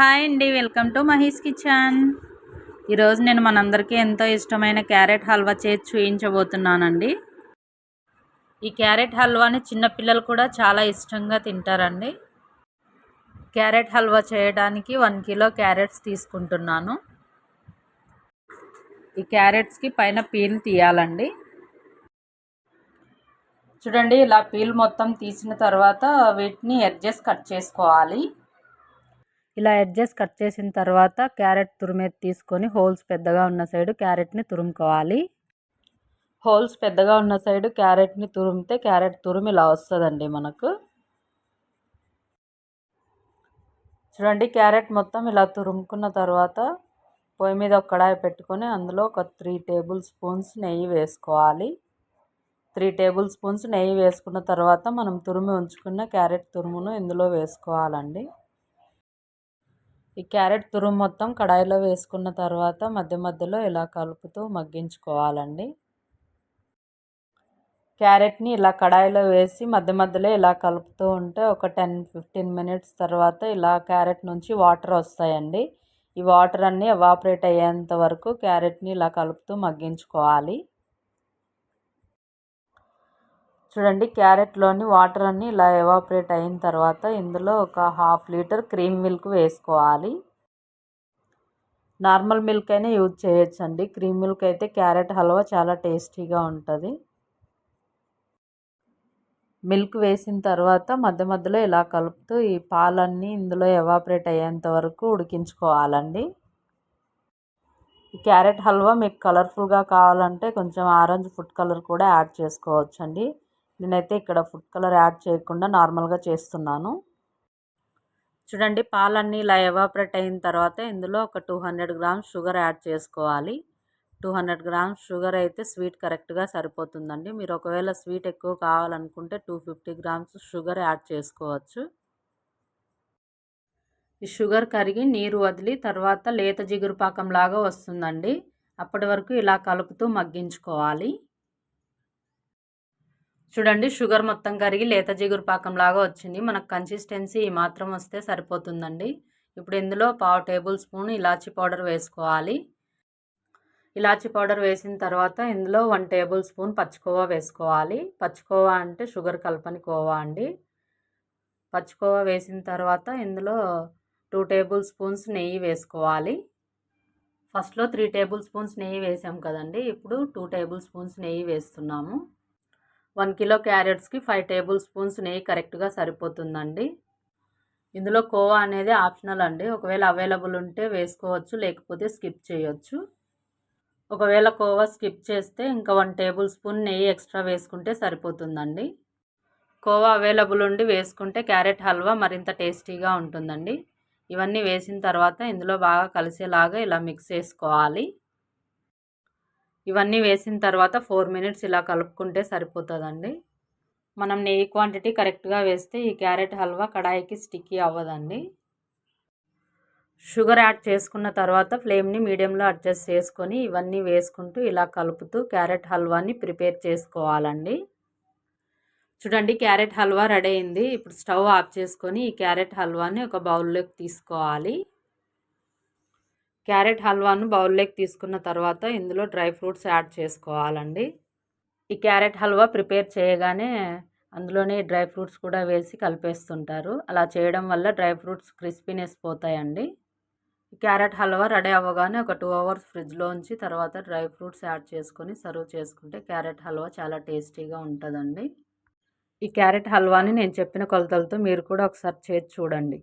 Hi అండి, welcome to Mahi's kitchen. ఈరోజు నేను మనందరికీ ఎంతో ఇష్టమైన క్యారెట్ హల్వా చేసి చూపించబోతున్నానండి. ఈ క్యారెట్ హల్వాని చిన్నపిల్లలు కూడా చాలా ఇష్టంగా తింటారండి. క్యారెట్ హల్వా చేయడానికి 1 కిలో క్యారెట్స్ తీసుకుంటున్నాను. ఈ క్యారెట్స్కి పైన పీల్ తీయాలండి. చూడండి, ఇలా పీల్ మొత్తం తీసిన తర్వాత వీటిని ఎడ్జెస్ కట్ చేసుకోవాలి. ఇలా ఎడ్జెస్ కట్ చేసిన తర్వాత క్యారెట్ తురిమేది తీసుకొని హోల్స్ పెద్దగా ఉన్న సైడు క్యారెట్ని తురుముకోవాలి. హోల్స్ పెద్దగా ఉన్న సైడు క్యారెట్ని తురిమితే క్యారెట్ తురుము ఇలా వస్తుందండి మనకు. చూడండి, క్యారెట్ మొత్తం ఇలా తురుముకున్న తర్వాత పొయ్యి మీద ఒక కడాయి పెట్టుకొని అందులో ఒక 3 టేబుల్ స్పూన్స్ నెయ్యి వేసుకోవాలి. 3 టేబుల్ స్పూన్స్ నెయ్యి వేసుకున్న తర్వాత మనం తురిమి ఉంచుకున్న క్యారెట్ తురుమును ఇందులో వేసుకోవాలండి. ఈ క్యారెట్ తురుము మొత్తం కడాయిలో వేసుకున్న తర్వాత మధ్య మధ్యలో ఇలా కలుపుతూ మగ్గించుకోవాలండి. క్యారెట్ని ఇలా కడాయిలో వేసి మధ్య మధ్యలో ఇలా కలుపుతూ ఉంటే ఒక 10-15 మినిట్స్ తర్వాత ఇలా క్యారెట్ నుంచి వాటర్ వస్తాయండి. ఈ వాటర్ అన్నీ ఎవాపరేట్ అయ్యేంత వరకు క్యారెట్ని ఇలా కలుపుతూ మగ్గించుకోవాలి. చూడండి, క్యారెట్లోని వాటర్ అన్నీ ఇలా ఎవాపరేట్ అయిన తర్వాత ఇందులో ఒక 1/2 లీటర్ క్రీమ్ మిల్క్ వేసుకోవాలి. నార్మల్ మిల్క్ అయినా యూజ్ చేయొచ్చండి. క్రీమ్ మిల్క్ అయితే క్యారెట్ హల్వా చాలా టేస్టీగా ఉంటుంది. మిల్క్ వేసిన తర్వాత మధ్య మధ్యలో ఇలా కలుపుతూ ఈ పాలన్నీ ఇందులో ఎవాపరేట్ అయ్యేంత వరకు ఉడికించుకోవాలండి. ఈ క్యారెట్ హల్వా మీకు కలర్ఫుల్గా కావాలంటే కొంచెం ఆరెంజ్ ఫుడ్ కలర్ కూడా యాడ్ చేసుకోవచ్చండి. నేనైతే ఇక్కడ ఫుడ్ కలర్ యాడ్ చేయకుండా నార్మల్గా చేస్తున్నాను. చూడండి, పాలన్నీ ఇలా ఎవాపరేట్ అయిన తర్వాత ఇందులో ఒక 200 గ్రామ్స్ షుగర్ యాడ్ చేసుకోవాలి. 200 గ్రామ్స్ షుగర్ అయితే స్వీట్ కరెక్ట్గా సరిపోతుందండి. మీరు ఒకవేళ స్వీట్ ఎక్కువ కావాలనుకుంటే 250 గ్రామ్స్ షుగర్ యాడ్ చేసుకోవచ్చు. ఈ షుగర్ కరిగి నీరు వదిలి తర్వాత లేత జిగురు పాకంలాగా వస్తుందండి. అప్పటి వరకు ఇలా కలుపుతూ మగ్గించుకోవాలి. చూడండి, షుగర్ మొత్తం కరిగి లేత జిగురు పాకంలాగా వచ్చింది. మనకు కన్సిస్టెన్సీ ఈ మాత్రం వస్తే సరిపోతుందండి. ఇప్పుడు ఇందులో 1/2 టేబుల్ స్పూన్ ఇలాచీ పౌడర్ వేసుకోవాలి. ఇలాచీ పౌడర్ వేసిన తర్వాత ఇందులో 1 టేబుల్ స్పూన్ పచ్చికోవా వేసుకోవాలి. పచ్చికోవా అంటే షుగర్ కలపని కోవా అండి. పచ్చికోవా వేసిన తర్వాత ఇందులో 2 టేబుల్ స్పూన్స్ నెయ్యి వేసుకోవాలి. ఫస్ట్లో 3 టేబుల్ స్పూన్స్ నెయ్యి వేసాం కదండి. ఇప్పుడు 2 టేబుల్ స్పూన్స్ నెయ్యి వేస్తున్నాము. 1 కిలో క్యారెట్స్కి 5 టేబుల్ స్పూన్స్ నెయ్యి కరెక్ట్గా సరిపోతుందండి. ఇందులో కోవా అనేది ఆప్షనల్ అండి. ఒకవేళ అవైలబుల్ ఉంటే వేసుకోవచ్చు, లేకపోతే స్కిప్ చేయొచ్చు. ఒకవేళ కోవా స్కిప్ చేస్తే ఇంకా 1 టేబుల్ స్పూన్ నెయ్యి ఎక్స్ట్రా వేసుకుంటే సరిపోతుందండి. కోవా అవైలబుల్ ఉండి వేసుకుంటే క్యారెట్ హల్వా మరింత టేస్టీగా ఉంటుందండి. ఇవన్నీ వేసిన తర్వాత ఇందులో బాగా కలిసేలాగా ఇలా మిక్స్ చేసుకోవాలి. ఇవన్నీ వేసిన తర్వాత 4 మినిట్స్ ఇలా కలుపుకుంటే సరిపోతుందండి. మనం నెయ్యి క్వాంటిటీ కరెక్ట్గా వేస్తే ఈ క్యారెట్ హల్వా కడాయికి స్టిక్కీ అవ్వదండి. షుగర్ యాడ్ చేసుకున్న తర్వాత ఫ్లేమ్ని మీడియంలో అడ్జస్ట్ చేసుకొని ఇవన్నీ వేసుకుంటూ ఇలా కలుపుతూ క్యారెట్ హల్వాని ప్రిపేర్ చేసుకోవాలండి. చూడండి, క్యారెట్ హల్వా రెడీ అయింది. ఇప్పుడు స్టవ్ ఆఫ్ చేసుకొని ఈ క్యారెట్ హల్వాని ఒక బౌల్లోకి తీసుకోవాలి. క్యారెట్ హల్వాను బౌల్లోకి తీసుకున్న తర్వాత ఇందులో డ్రై ఫ్రూట్స్ యాడ్ చేసుకోవాలండి. ఈ క్యారెట్ హల్వా ప్రిపేర్ చేయగానే అందులోనే డ్రై ఫ్రూట్స్ కూడా వేసి కలిపేస్తుంటారు. అలా చేయడం వల్ల డ్రై ఫ్రూట్స్ క్రిస్పీనెస్ పోతాయండి. క్యారెట్ హల్వా రెడీ అవ్వగానే ఒక 2 అవర్స్ ఫ్రిడ్జ్లో ఉంచి తర్వాత డ్రై ఫ్రూట్స్ యాడ్ చేసుకొని సర్వ్ చేసుకుంటే క్యారెట్ హల్వా చాలా టేస్టీగా ఉంటుందండి. ఈ క్యారెట్ హల్వాని నేను చెప్పిన కొలతలతో మీరు కూడా ఒకసారి చేసి చూడండి.